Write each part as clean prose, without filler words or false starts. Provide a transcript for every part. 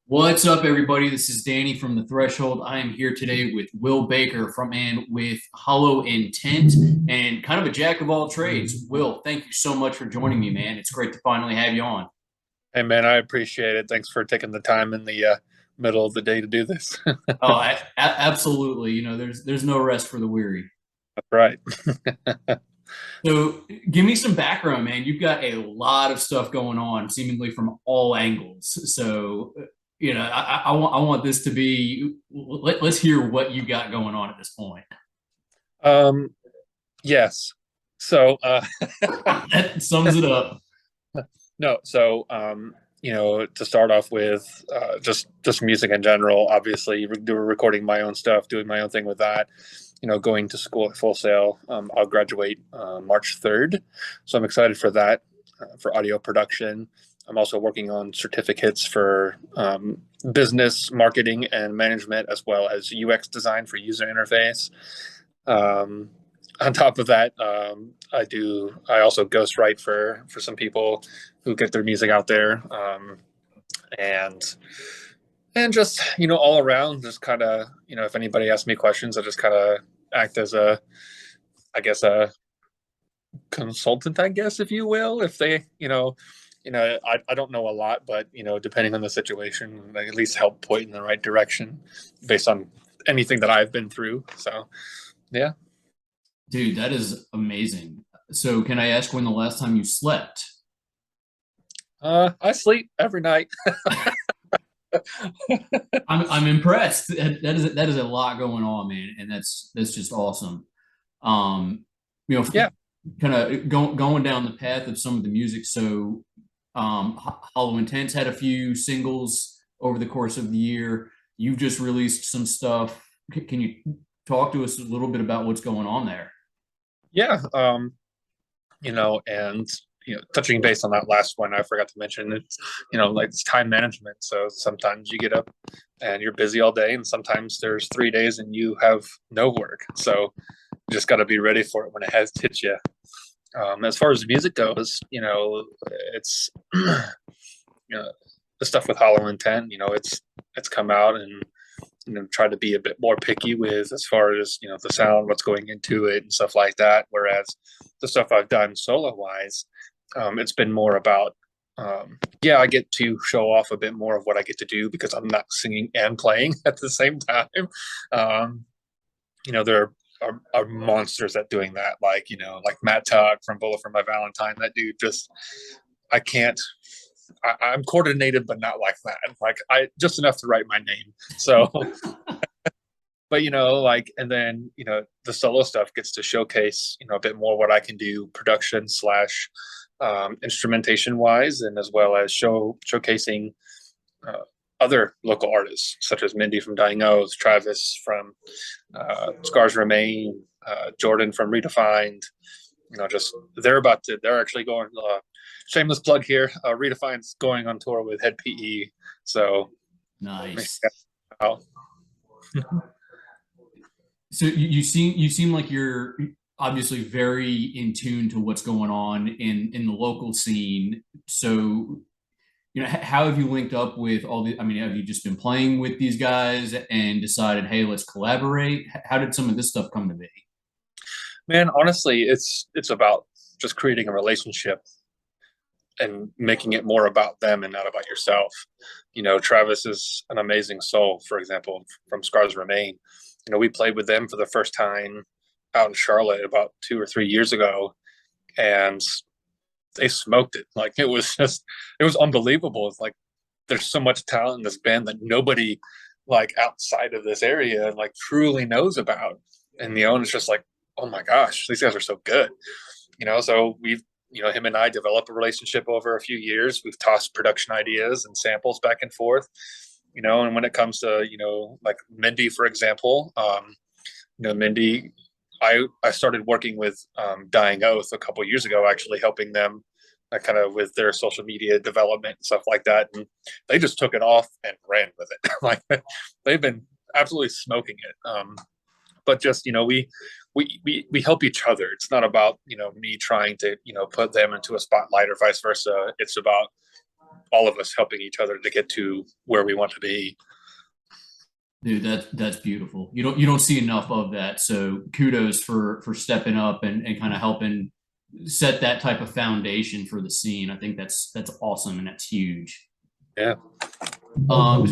What's up, everybody? This is Danny from The Threshold. I am here today with Will Baker from and with Hollow Intent and kind of a jack of all trades. Will, thank you so much for joining me, man. It's great to finally have you on. Hey man, I appreciate it. Thanks for taking the time in the middle of the day to do this. Oh, absolutely. There's no rest for the weary. That's right. So, give me some background, man. You've got a lot of stuff going on, seemingly from all angles. So, I want this to be. Let's hear what you got going on at this point. Um, yes. So, That sums it up. no. So, to start off with, just music in general. Obviously, recording my own stuff, doing my own thing with that. Going to school at Full Sail. I'll graduate March 3rd, so I'm excited for that for audio production. I'm also working on certificates for business, marketing, and management, as well as UX design for user interface. Um, on top of that, I also ghostwrite for some people who get their music out there, and just all around, just kind of if anybody asks me questions, I just kind of act as I guess a consultant, I guess, if you will. If they, I don't know a lot, but depending on the situation, I at least help point in the right direction based on anything that I've been through. So yeah. Dude, that is amazing. So, can I ask when the last time you slept? I sleep every night. I'm impressed. That is a lot going on, man, and that's just awesome. Um, you know, Yeah. kind of going down the path of some of the music. So, Hollow Intense had a few singles over the course of the year. You've just released some stuff. Can you talk to us a little bit about what's going on there? Yeah. And touching base on that last one, I forgot to mention it's like it's time management. So sometimes you get up and you're busy all day, and sometimes there's 3 days and you have no work. So you just got to be ready for it when it has hit you. As far as music goes, it's the stuff with Hollow Intent. It's come out, and try to be a bit more picky with as far as the sound, what's going into it, and stuff like that. Whereas the stuff I've done solo wise, it's been more about yeah, I get to show off a bit more of what I get to do because I'm not singing and playing at the same time. Um, there are monsters at doing that, like like Matt Tug from Bullet for My Valentine. That dude just, I can't. I'm coordinated, but not like that. Like I just enough to write my name. So, but like, and then the solo stuff gets to showcase a bit more what I can do, production slash instrumentation wise, and as well as showcasing uh, other local artists such as Mindy from Dying Oath, Travis from Scars Remain, Jordan from Redefined. Just they're actually going. Shameless plug here. Redefined's going on tour with Head PE, so Nice. yeah. So you seem like you're obviously very in tune to what's going on in the local scene. So, how have you linked up with all the? I mean, have you just been playing with these guys and decided, hey, let's collaborate? How did some of this stuff come to be? Man, honestly, it's about just creating a relationship and making it more about them and not about yourself. Travis is an amazing soul, for example, from Scars Remain. We played with them for the first time out in Charlotte about 2 or 3 years ago, and they smoked it. Like it was unbelievable. It's like there's so much talent in this band that nobody like outside of this area like truly knows about. And it's just like, oh my gosh, these guys are so good. So we've him and I developed a relationship over a few years. We've tossed production ideas and samples back and forth. And when it comes to like Mindy, for example, Mindy, I started working with Dying Oath a couple of years ago, actually helping them kind of with their social media development and stuff like that, and they just took it off and ran with it. Like they've been absolutely smoking it. But just we help each other. It's not about me trying to put them into a spotlight or vice versa. It's about all of us helping each other to get to where we want to be. Dude, that's beautiful. You don't see enough of that. So kudos for stepping up and kind of helping set that type of foundation for the scene. I think that's awesome and that's huge. Yeah.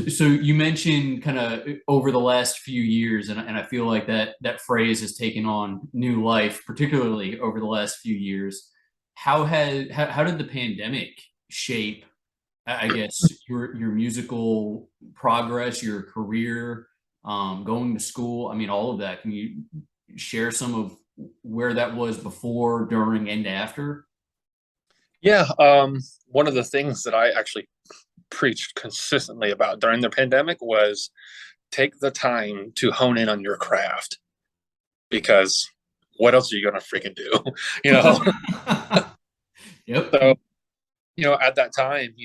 So you mentioned kind of over the last few years, and I feel like that phrase has taken on new life, particularly over the last few years. How did the pandemic shape, I guess, your musical progress, your career, going to school? I mean, all of that. Can you share some of where that was before, during, and after? Yeah. One of the things that I actually preached consistently about during the pandemic was take the time to hone in on your craft, because what else are you going to freaking do? you know? Yep. So, at that time,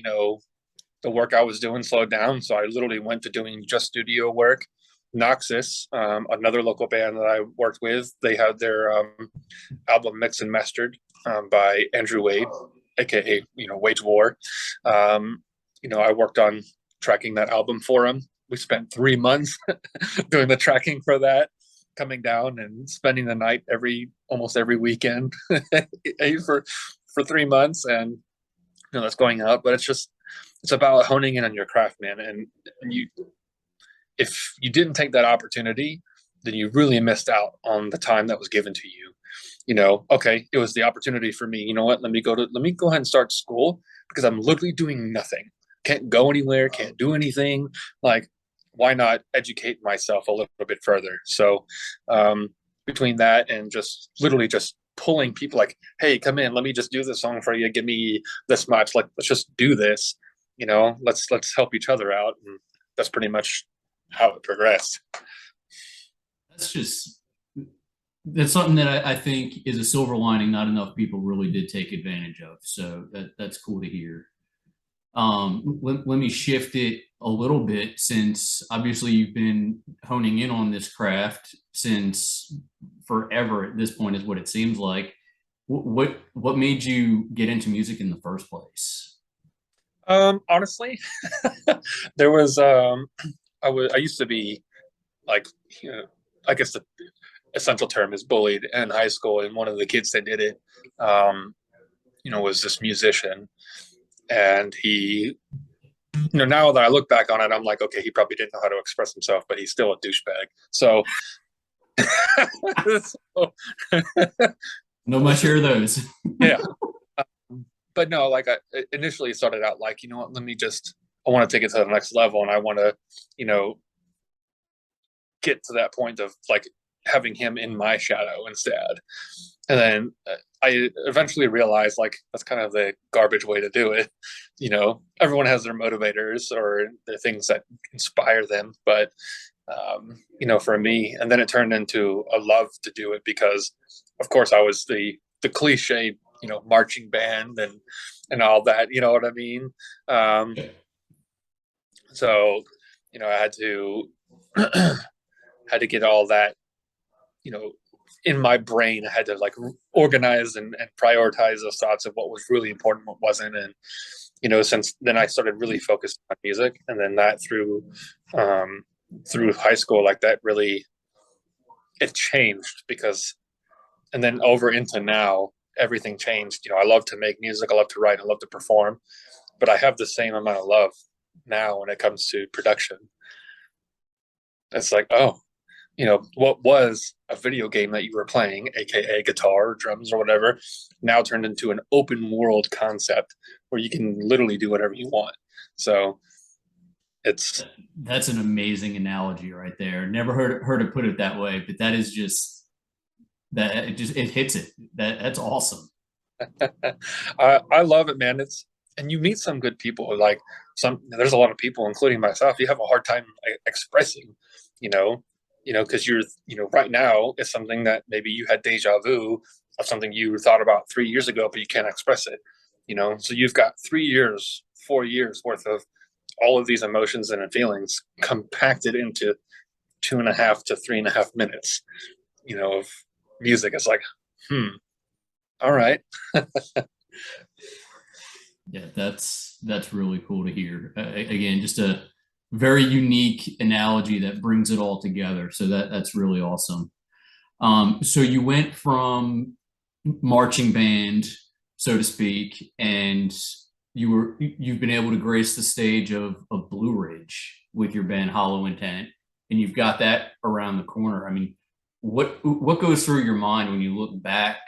the work I was doing slowed down. So I literally went to doing just studio work. Noxus, another local band that I worked with, they had their album mixed and mastered by Andrew Wade, aka Wage War. I worked on tracking that album for him. We spent 3 months doing the tracking for that, coming down and spending the night almost every weekend for 3 months, and that's going out. But it's about honing in on your craft, man. And if you didn't take that opportunity, then you really missed out on the time that was given to you. Okay, it was the opportunity for me. You know what? Let me go ahead and start school, because I'm literally doing nothing. Can't go anywhere, can't do anything. Like, why not educate myself a little bit further? So, between that and just literally just pulling people like, hey, come in, let me just do this song for you. Give me this much. Like, let's just do this. Let's help each other out. And that's pretty much how it progressed. That's just that's something that I think is a silver lining. Not enough people really did take advantage of. So that's cool to hear. Let me shift it a little bit, since obviously you've been honing in on this craft since forever at this point, is what it seems like. What made you get into music in the first place? Honestly, there was I used to be like, I guess the essential term is bullied in high school, and one of the kids that did it, was this musician, and he, now that I look back on it, I'm like, okay, he probably didn't know how to express himself, but he's still a douchebag. So, so No much share of those. yeah, but no, like, I initially started out like, what, I want to take it to the next level, and I want to, you know, get to that point of like having him in my shadow instead. And then I eventually realized like that's kind of the garbage way to do it. Everyone has their motivators or the things that inspire them, but for me, and then it turned into a love to do it, because of course I was the cliche, marching band and all that, you know what I mean? So, I had to had to get all that, you know, in my brain. I had to like organize and prioritize those thoughts of what was really important, what wasn't. And, since then I started really focused on music, and then that through high school, like that really, it changed because, and then over into now, everything changed. I love to make music. I love to write. I love to perform, but I have the same amount of love now when it comes to production. It's like, oh, what was a video game that you were playing, aka guitar or drums or whatever, now turned into an open world concept where you can literally do whatever you want. So it's That's an amazing analogy right there. Never heard it put it that way, but that is just that it hits it. That's awesome. I love it, man. And you meet some good people. Like, there's a lot of people, including myself, you have a hard time expressing, you know, because right now it's something that maybe you had deja vu of something you thought about 3 years ago, but you can't express it. So you've got 3 years, 4 years worth of all of these emotions and feelings compacted into 2.5 to 3.5 minutes, of music. It's like, all right. Yeah, that's really cool to hear. Again, just a very unique analogy that brings it all together. So that's really awesome. So you went from marching band, so to speak, and you've been able to grace the stage of Blue Ridge with your band Hollow Intent, and you've got that around the corner. I mean, what goes through your mind when you look back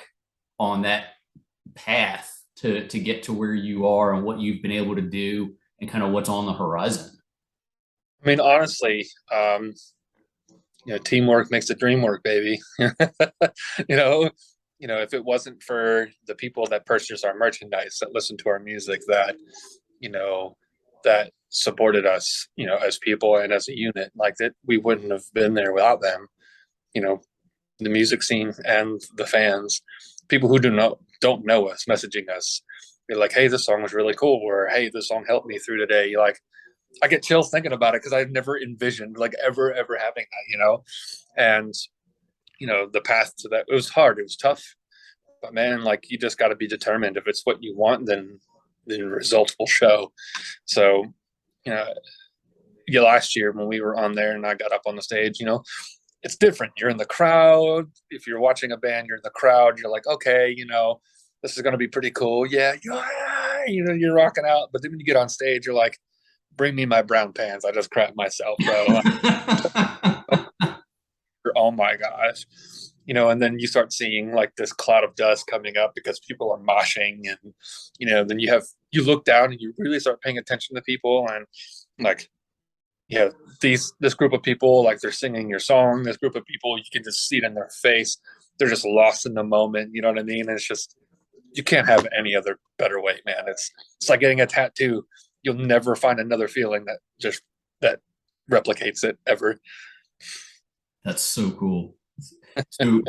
on that path to get to where you are and what you've been able to do and kind of what's on the horizon? I mean, honestly, teamwork makes the dream work, baby. you know, if it wasn't for the people that purchase our merchandise, that listen to our music, you know, that supported us, as people and as a unit, like that, we wouldn't have been there without them. You know, the music scene and the fans, people who don't know us, messaging us, be like, "Hey, this song was really cool," or "Hey, this song helped me through today." You like, I get chills thinking about it because I've never envisioned like ever having that. And the path to that, it was hard, it was tough, but man, like you just got to be determined. If it's what you want, then results will show. So, you know, yeah, last year when we were on there and I got up on the stage, it's different. You're in the crowd. If you're watching a band, you're in the crowd. You're like, okay, this is going to be pretty cool. Yeah, you're rocking out. But then when you get on stage, you're like, bring me my brown pants. I just crap myself, bro. Oh my gosh. And then you start seeing like this cloud of dust coming up because people are moshing, and then you look down and you really start paying attention to people, and like, this group of people, like they're singing your song. This group of people, you can just see it in their face. They're just lost in the moment. You know what I mean? It's just, you can't have any other better way, man. It's like getting a tattoo. You'll never find another feeling that replicates it ever. That's so cool. So,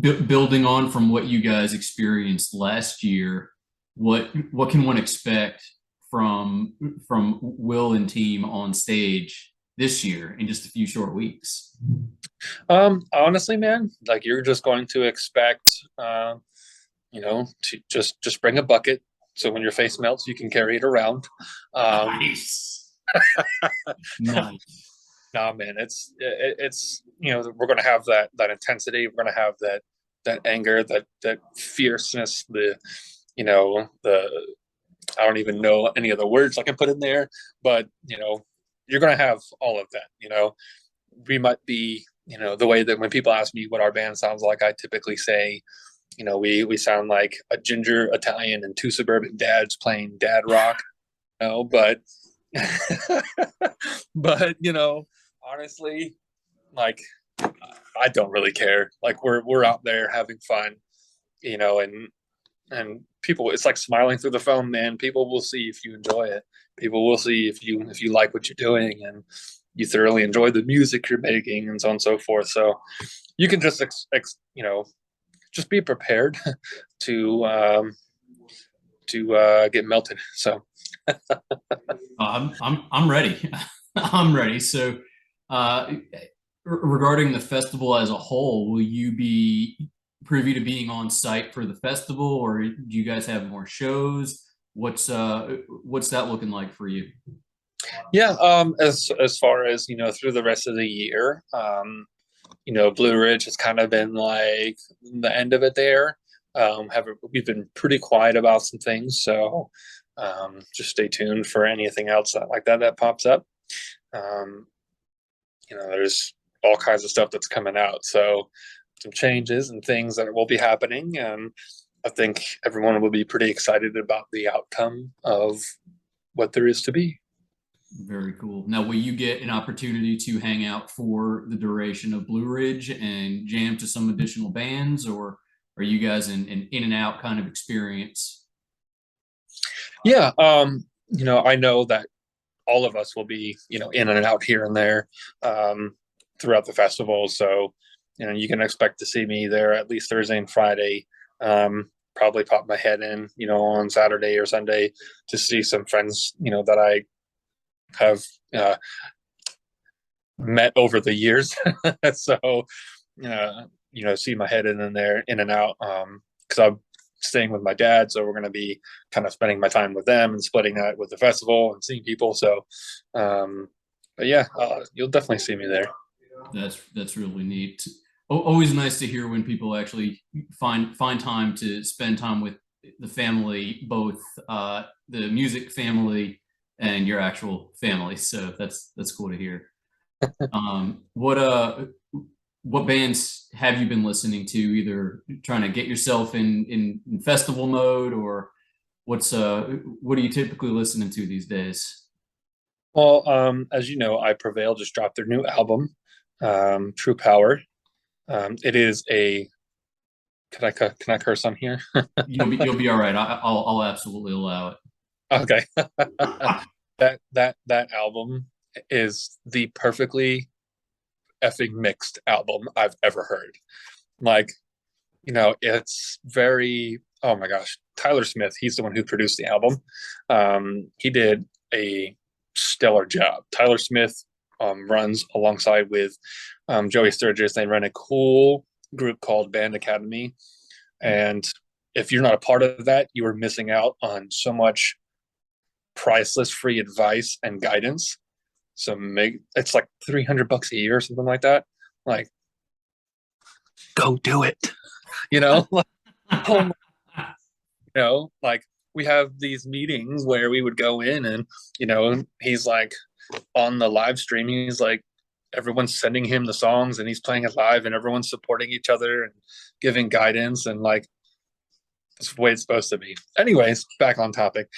building on from what you guys experienced last year, what can one expect from Will and team on stage this year in just a few short weeks? Honestly, man, like you're just going to expect, to just bring a bucket, so when your face melts, you can carry it around. Nice, nice. Nah, man, it's we're gonna have that intensity. We're gonna have that anger, that fierceness, the I don't even know any of the words I can put in there, but you're gonna have all of that. We might be, the way that when people ask me what our band sounds like, I typically say, we sound like a ginger Italian and two suburban dads playing dad rock. But but honestly, like I don't really care. Like we're out there having fun, and people, it's like smiling through the phone, man. People will see if you enjoy it. People will see if you like what you're doing and you thoroughly enjoy the music you're making, and so on and so forth. So you can just just be prepared to get melted. So I'm ready. I'm ready. So, uh, regarding the festival as a whole, will you be privy to being on site for the festival, or do you guys have more shows? What's that looking like for you? yeah, as far as through the rest of the year, Blue Ridge has kind of been like the end of it there. We've been pretty quiet about some things, so just stay tuned for anything else that pops up. Um, there's all kinds of stuff that's coming out, so some changes and things that will be happening, and I think everyone will be pretty excited about the outcome of what there is to be. Very cool. Now, will you get an opportunity to hang out for the duration of Blue Ridge and jam to some additional bands, or are you guys in and out kind of experience? Yeah, I know that all of us will be, in and out here and there, throughout the festival. So, you can expect to see me there at least Thursday and Friday. Probably pop my head in, on Saturday or Sunday to see some friends, that I have met over the years. So, see my head in and there, in and out. Because staying with my dad, so we're going to be kind of spending my time with them and splitting that with the festival and seeing people. So, but yeah, you'll definitely see me there. That's really neat. Always nice to hear when people actually find time to spend time with the family, both the music family and your actual family. So that's cool to hear. What bands have you been listening to? Either trying to get yourself in festival mode, or what are you typically listening to these days? Well, as you know, I Prevail just dropped their new album, True Power. It is a can I curse on here? You'll be all right. I'll absolutely allow it. Okay. That album is the perfectly effing mixed album I've ever heard. Like, it's very, oh my gosh, Tyler Smith, he's the one who produced the album. He did a stellar job. Tyler Smith runs alongside with Joey Sturgis. They run a cool group called Band Academy. And if you're not a part of that, you are missing out on so much priceless free advice and guidance. So it's like $300 a year or something like that. Like, go do it. You know, oh, like we have these meetings where we would go in and, he's like on the live stream, he's like, everyone's sending him the songs and he's playing it live and everyone's supporting each other and giving guidance and like, it's the way it's supposed to be. Anyways, back on topic.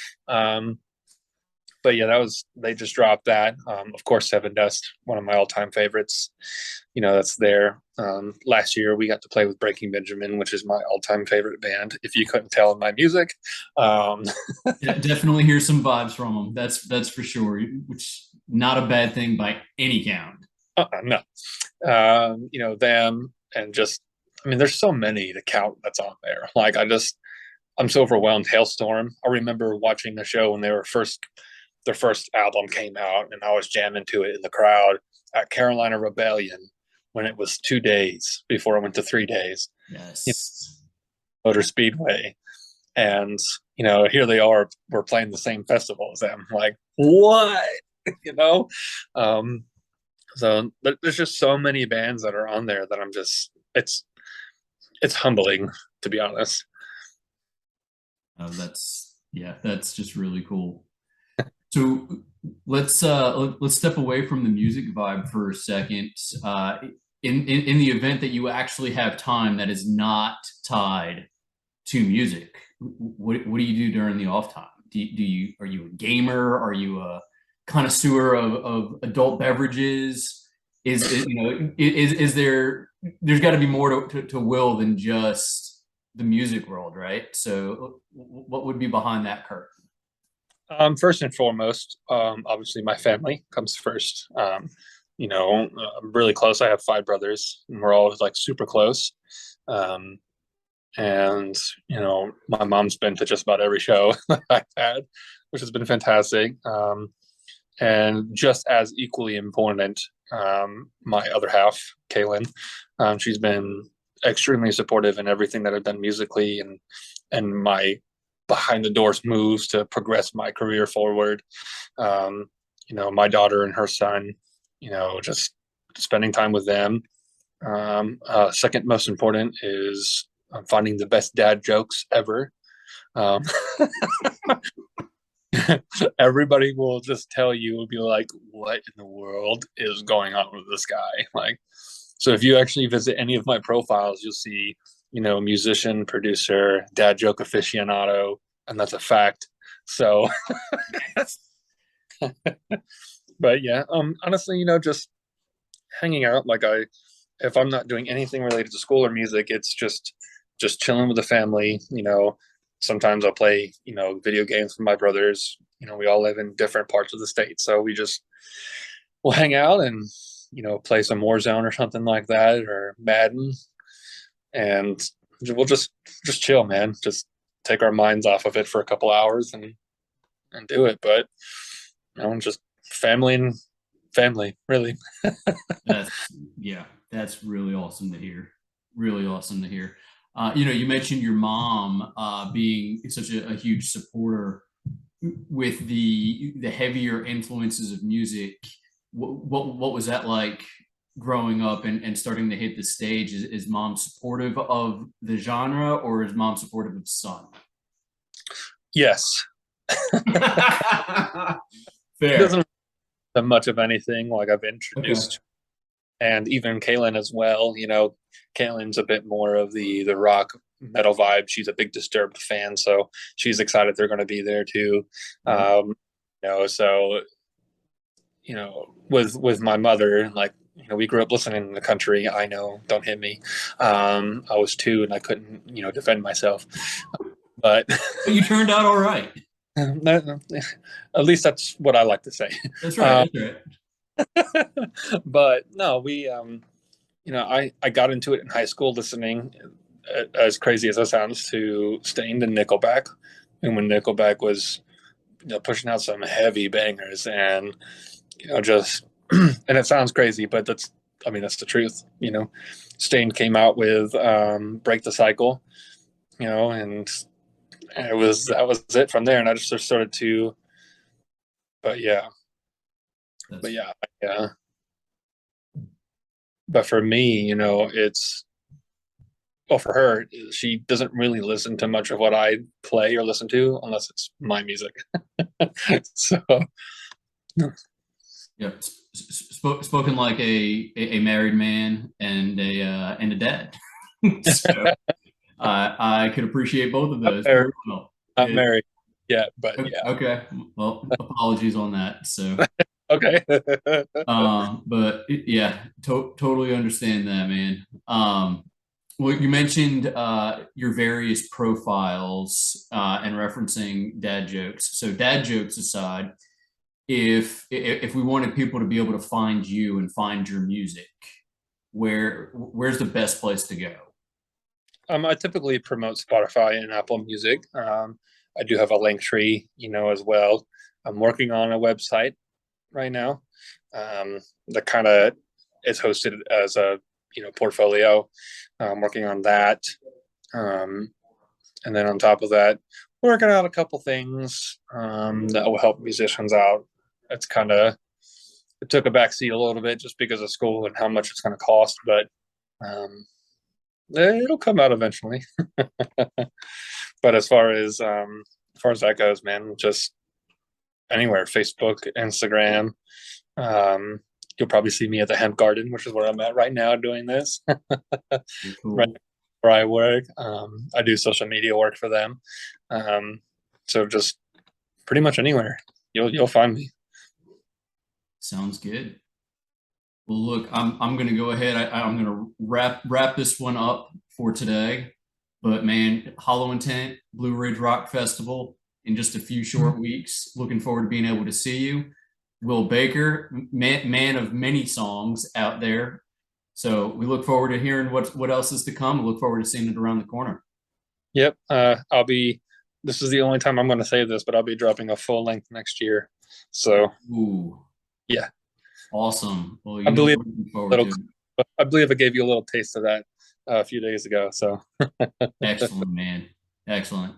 But yeah, they just dropped that. Of course, Seven Dust, one of my all-time favorites. That's there. Last year we got to play with Breaking Benjamin, which is my all-time favorite band. If you couldn't tell in my music, Definitely hear some vibes from them. That's for sure. Which not a bad thing by any count. No, them and just, I mean, there's so many to count that's on there. Like I'm so overwhelmed. Hailstorm. I remember watching the show when their first album came out, and I was jamming to it in the crowd at Carolina Rebellion when it was 2 days before it went to 3 days. Yes. Motor Speedway. And, here they are, we're playing the same festival as them. Like, what? you know? So there's just so many bands that are on there that it's humbling, to be honest. That's just really cool. So let's step away from the music vibe for a second. In the event that you actually have time that is not tied to music, what do you do during the off time? Are you a gamer? Are you a connoisseur of adult beverages? Is there's got to be more to Will than just the music world, right? So what would be behind that curtain? First and foremost, obviously my family comes first. I'm really close. I have five brothers, and we're all like super close. Um, and my mom's been to just about every show that I've had, which has been fantastic. And just as equally important, my other half, Kaylin, she's been extremely supportive in everything that I've done musically and my behind the doors moves to progress my career forward. My daughter and her son, just spending time with them. Second most important is finding the best dad jokes ever. Um, Everybody will just tell you, will be like, what in the world is going on with this guy? Like, so if you actually visit any of my profiles, you'll see, musician, producer, dad joke aficionado, and that's a fact. So, but yeah, honestly, just hanging out. If I'm not doing anything related to school or music, it's just chilling with the family. Sometimes I'll play, video games with my brothers. We all live in different parts of the state, so we'll hang out and play some Warzone or something like that, or Madden, and we'll just chill, man. Just take our minds off of it for a couple hours and do it. But just family and family, really. That's yeah, that's really awesome to hear. Really awesome to hear. You mentioned your mom being such a huge supporter with the heavier influences of music. What was that like growing up and starting to hit the stage? Is mom supportive of the genre, or is mom supportive of son? Yes. It Fair. doesn't have much of anything like I've Okay. introduced, and even Kaylin as well. Kaylin's a bit more of the rock metal vibe. She's a big Disturbed fan, so she's excited they're going to be there too. Yep. So with my mother, like we grew up listening to the country. I know, don't hit me. I was 2 and I couldn't defend myself, but But you turned out all right. at least that's what I like to say. That's right. Um, That's right. but no, we I got into it in high school listening, as crazy as that sounds, to Stained and Nickelback, and when Nickelback was pushing out some heavy bangers, and just and it sounds crazy, but that's the truth. Stained came out with Break the Cycle, and that was it from there, and I just started to, but yeah, but That's yeah, yeah. But for me, it's well, for her, she doesn't really listen to much of what I play or listen to unless it's my music. So yep. Spoken like a married man and a dad. So I could appreciate both of not those married, very well. not married yet, but Okay. yeah. Okay. Well, apologies on that. So, Okay. but yeah, totally understand that, man. Well, you mentioned your various profiles and referencing dad jokes. So, dad jokes aside, if we wanted people to be able to find you and find your music, where's the best place to go? I typically promote Spotify and Apple Music. I do have a link tree, as well. I'm working on a website right now, that kind of is hosted as a portfolio. I'm working on that, um, and then on top of that, working out a couple things that will help musicians out. It's kind of it took a backseat a little bit just because of school and how much it's going to cost, but um, it'll come out eventually. But as far as that goes, man, just anywhere, Facebook, Instagram. Um, you'll probably see me at the Hemp Garden, which is where I'm at right now doing this. Very Right cool. where I work. I do social media work for them. Um, so just pretty much anywhere you'll find me. Sounds good. Well, look, I'm gonna go ahead. I'm gonna wrap this one up for today. But man, Hollow Intent, Blue Ridge Rock Festival in just a few short weeks. Looking forward to being able to see you. Will Baker, man of many songs out there. So we look forward to hearing what else is to come. We look forward to seeing it around the corner. Yep. I'll be. This is the only time I'm going to say this, but I'll be dropping a full length next year. So Ooh, yeah, awesome. Well, I believe we're looking forward little. to it. I believe I gave you a little taste of that a few days ago. So Excellent, man. Excellent.